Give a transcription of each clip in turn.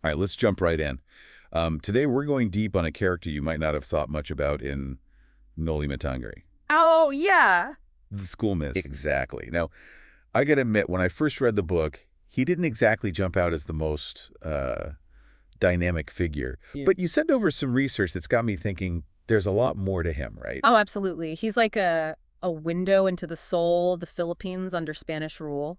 All right, let's jump right in. Today we're going deep on a character you might not have thought much about in Noli Tangere, Oh, yeah. the schoolmistress. Exactly. Now, I gotta admit, when I first read the book, he didn't exactly jump out as the most dynamic figure. Yeah. But you sent over some research that's got me thinking there's a lot more to him, right? Oh, absolutely. He's like a window into the soul of the Philippines under Spanish rule.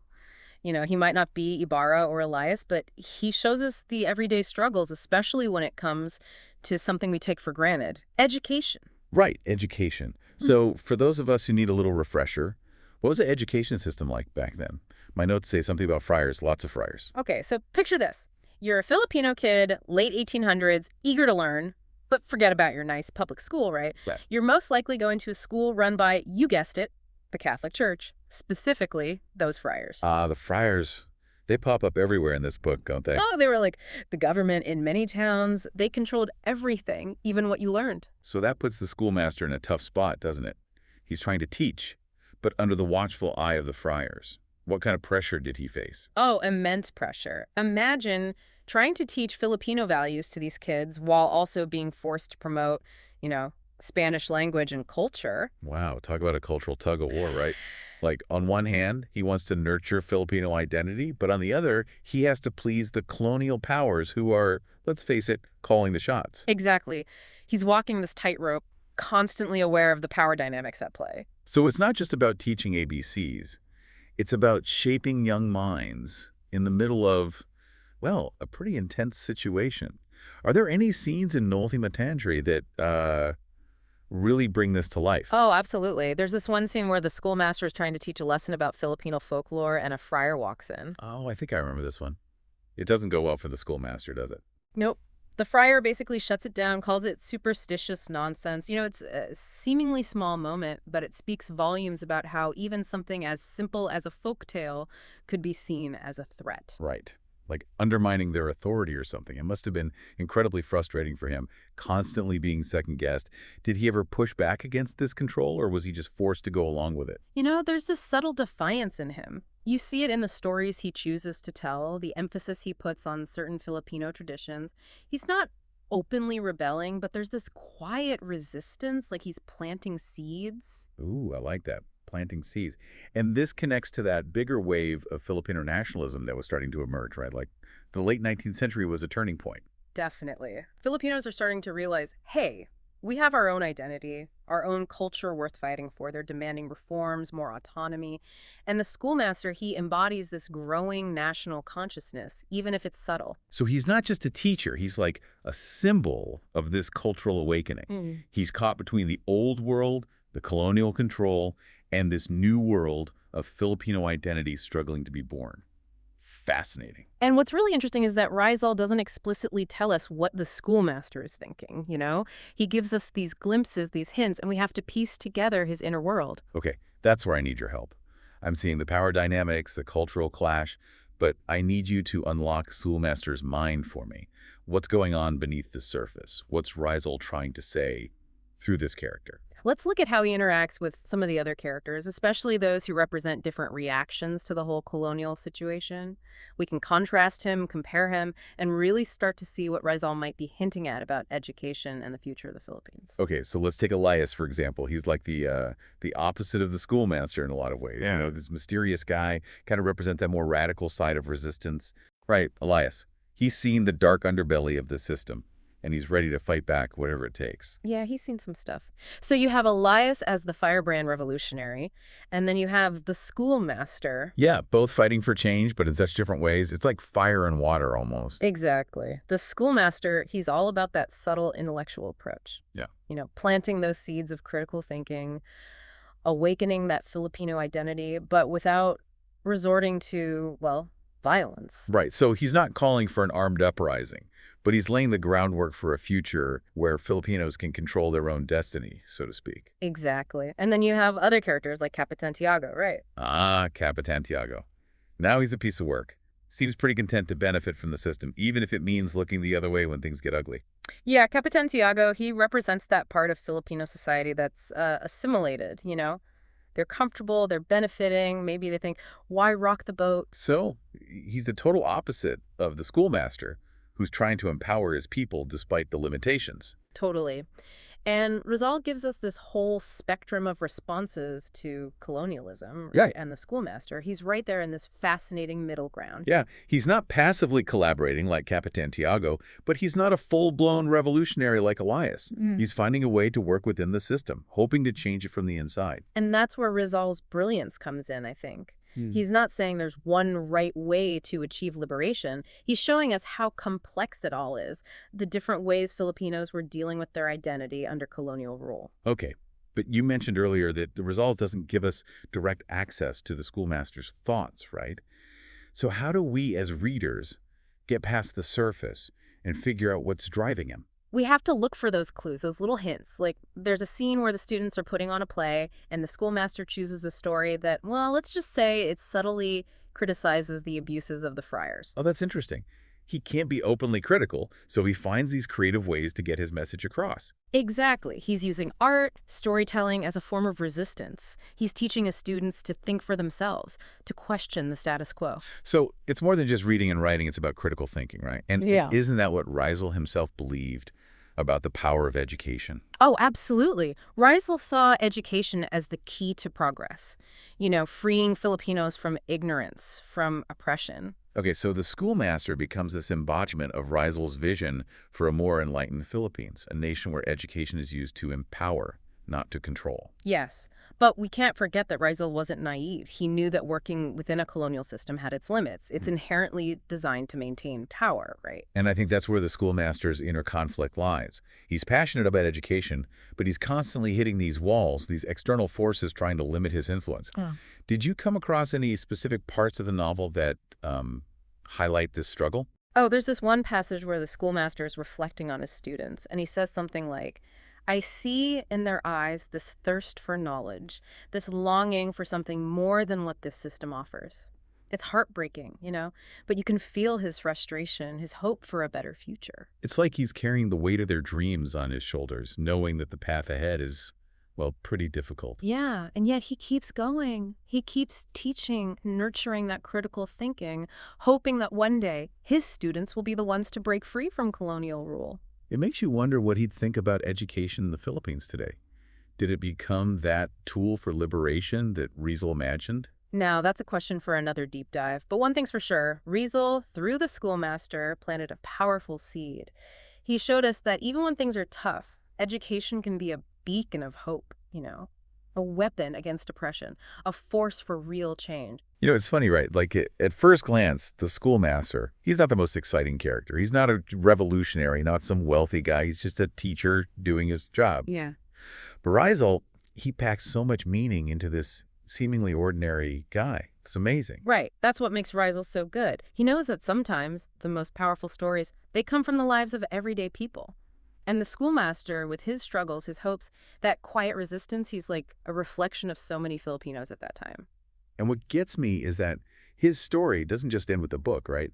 He might not be Ibarra or Elias, but he shows us the everyday struggles, especially when it comes to something we take for granted, education. Right, education. Hmm. So for those of us who need a little refresher, what was the education system like back then? My notes say something about friars, lots of friars. Okay, so picture this. You're a Filipino kid, late 1800s, eager to learn, but forget about your nice public school, right? Right. You're most likely going to a school run by, you guessed it, the Catholic Church, specifically those friars. The friars, they pop up everywhere in this book, don't they? Oh, they were like the government in many towns. They controlled everything, even what you learned. So that puts the schoolmaster in a tough spot, doesn't it? He's trying to teach, but under the watchful eye of the friars. What kind of pressure did he face? Oh, immense pressure. Imagine trying to teach Filipino values to these kids while also being forced to promote, you know, Spanish language and culture. Wow, talk about a cultural tug of war, right? Like, on one hand, he wants to nurture Filipino identity, but on the other, he has to please the colonial powers who are, let's face it, calling the shots. Exactly. He's walking this tightrope, constantly aware of the power dynamics at play. So it's not just about teaching ABCs. It's about shaping young minds in the middle of, well, a pretty intense situation. Are there any scenes in Noli Me Tangere that really bring this to life? Oh, absolutely. There's this one scene where the schoolmaster is trying to teach a lesson about Filipino folklore and a friar walks in. Oh, I think I remember this one. It doesn't go well for the schoolmaster, does it? Nope. The friar basically shuts it down, calls it superstitious nonsense. It's a seemingly small moment, but it speaks volumes about how even something as simple as a folk tale could be seen as a threat. Right. Like undermining their authority or something. It must have been incredibly frustrating for him, constantly being second-guessed. Did he ever push back against this control, or was he just forced to go along with it? There's this subtle defiance in him. You see it in the stories he chooses to tell, the emphasis he puts on certain Filipino traditions. He's not openly rebelling, but there's this quiet resistance, like he's planting seeds. Ooh, I like that. Planting seeds. And this connects to that bigger wave of Filipino nationalism that was starting to emerge, right? Like the late 19th century was a turning point. Definitely. Filipinos are starting to realize, hey, we have our own identity, our own culture worth fighting for. They're demanding reforms, more autonomy. And the schoolmaster, he embodies this growing national consciousness, even if it's subtle. So he's not just a teacher, he's like a symbol of this cultural awakening. Mm. He's caught between the old world, the colonial control, and this new world of Filipino identity struggling to be born. Fascinating. And what's really interesting is that Rizal doesn't explicitly tell us what the schoolmaster is thinking. He gives us these glimpses, these hints, and we have to piece together his inner world. Okay, that's where I need your help. I'm seeing the power dynamics, the cultural clash, but I need you to unlock Schoolmaster's mind for me. What's going on beneath the surface? What's Rizal trying to say through this character? Let's look at how he interacts with some of the other characters, especially those who represent different reactions to the whole colonial situation. We can contrast him, compare him, and really start to see what Rizal might be hinting at about education and the future of the Philippines. Okay, so let's take Elias, for example. He's like the opposite of the schoolmaster in a lot of ways. Yeah. This mysterious guy, kind of represent that more radical side of resistance. Right, Elias. He's seen the dark underbelly of the system, and he's ready to fight back whatever it takes. Yeah, he's seen some stuff. So you have Elias as the firebrand revolutionary, and then you have the schoolmaster. Yeah, both fighting for change, but in such different ways. It's like fire and water almost. Exactly. The schoolmaster, he's all about that subtle intellectual approach. Yeah. Planting those seeds of critical thinking, awakening that Filipino identity, but without resorting to, well, violence. Right, so he's not calling for an armed uprising, but he's laying the groundwork for a future where Filipinos can control their own destiny, so to speak. Exactly. And then you have other characters like Capitan Tiago, right? Ah, Capitan Tiago. Now he's a piece of work. Seems pretty content to benefit from the system, even if it means looking the other way when things get ugly. Yeah, Capitan Tiago, he represents that part of Filipino society that's assimilated. They're comfortable, they're benefiting, maybe they think, why rock the boat? So, he's the total opposite of the schoolmaster, who's trying to empower his people despite the limitations. Totally. And Rizal gives us this whole spectrum of responses to colonialism, Yeah, right, and the schoolmaster. He's right there in this fascinating middle ground. yeah. He's not passively collaborating like Capitan Tiago, but he's not a full-blown revolutionary like Elias. He's finding a way to work within the system, hoping to change it from the inside. And that's where Rizal's brilliance comes in, I think. He's not saying there's one right way to achieve liberation. He's showing us how complex it all is, the different ways Filipinos were dealing with their identity under colonial rule. Okay, but you mentioned earlier that the results doesn't give us direct access to the schoolmaster's thoughts, right? So how do we as readers get past the surface and figure out what's driving him? We have to look for those clues, those little hints. Like, there's a scene where the students are putting on a play, and the schoolmaster chooses a story that, well, let's just say it subtly criticizes the abuses of the friars. Oh, that's interesting. He can't be openly critical, so he finds these creative ways to get his message across. Exactly. He's using art, storytelling as a form of resistance. He's teaching his students to think for themselves, to question the status quo. So it's more than just reading and writing, it's about critical thinking, right? And Yeah. isn't that what Reisel himself believed about the power of education? Oh, absolutely. Rizal saw education as the key to progress. Freeing Filipinos from ignorance, from oppression. Okay, so the schoolmaster becomes this embodiment of Reisel's vision for a more enlightened Philippines, a nation where education is used to empower, not to control. Yes, but we can't forget that Rizal wasn't naive. He knew that working within a colonial system had its limits. It's inherently designed to maintain power, right? And I think that's where the schoolmaster's inner conflict lies. He's passionate about education, but he's constantly hitting these walls, these external forces trying to limit his influence. Oh. Did you come across any specific parts of the novel that highlight this struggle? Oh, there's this one passage where the schoolmaster is reflecting on his students, and he says something like, I see in their eyes this thirst for knowledge, this longing for something more than what this system offers. It's heartbreaking, but you can feel his frustration, his hope for a better future. It's like he's carrying the weight of their dreams on his shoulders, knowing that the path ahead is, well, pretty difficult. Yeah, and yet he keeps going. He keeps teaching, nurturing that critical thinking, hoping that one day his students will be the ones to break free from colonial rule. It makes you wonder what he'd think about education in the Philippines today. Did it become that tool for liberation that Riesel imagined? Now, that's a question for another deep dive, but one thing's for sure, Riesel, through the schoolmaster, planted a powerful seed. He showed us that even when things are tough, education can be a beacon of hope, a weapon against oppression, a force for real change. It's funny, right? Like, at first glance, the schoolmaster, he's not the most exciting character. He's not a revolutionary, not some wealthy guy. He's just a teacher doing his job. Yeah. But Riesel, he packs so much meaning into this seemingly ordinary guy. It's amazing. Right. That's what makes Riesel so good. He knows that sometimes the most powerful stories, they come from the lives of everyday people. And the schoolmaster, with his struggles, his hopes, that quiet resistance, he's like a reflection of so many Filipinos at that time. And what gets me is that his story doesn't just end with the book, right?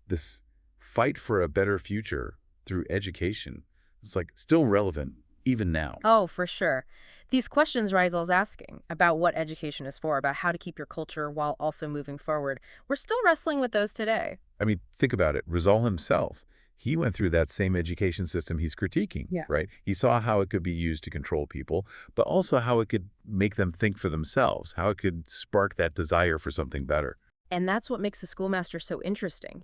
This fight for a better future through education, it's like still relevant even now. Oh, for sure. These questions Riesel's asking about what education is for, about how to keep your culture while also moving forward, we're still wrestling with those today. I mean, think about it. Rizal himself, he went through that same education system he's critiquing, Yeah. right? He saw how it could be used to control people, but also how it could make them think for themselves, how it could spark that desire for something better. And that's what makes the schoolmaster so interesting.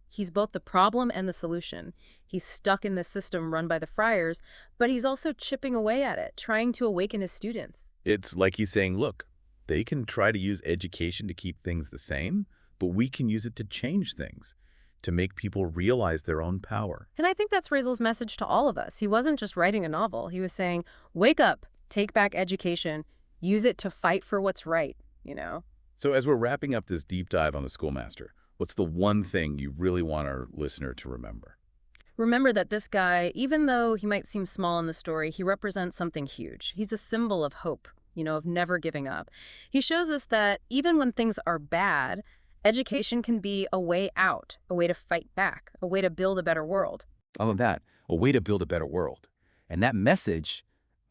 He's both the problem and the solution. He's stuck in the system run by the friars, but he's also chipping away at it, trying to awaken his students. It's like he's saying, look, they can try to use education to keep things the same, but we can use it to change things, to make people realize their own power. And I think that's Riesel's message to all of us. He wasn't just writing a novel. He was saying, wake up, take back education, use it to fight for what's right. So as we're wrapping up this deep dive on the schoolmaster, what's the one thing you really want our listener to remember? Remember that this guy, even though he might seem small in the story, he represents something huge. He's a symbol of hope, of never giving up. He shows us that even when things are bad, education can be a way out, a way to fight back, a way to build a better world. I love that. A way to build a better world. And that message,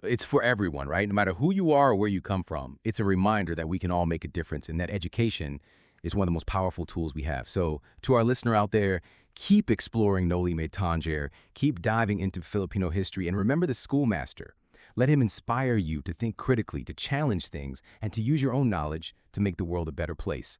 it's for everyone, right? No matter who you are or where you come from, it's a reminder that we can all make a difference and that education is one of the most powerful tools we have. So to our listener out there, Keep exploring Noli Me Tangere, keep diving into Filipino history, and remember the Schoolmaster. Let him inspire you to think critically, to challenge things, and to use your own knowledge to make the world a better place.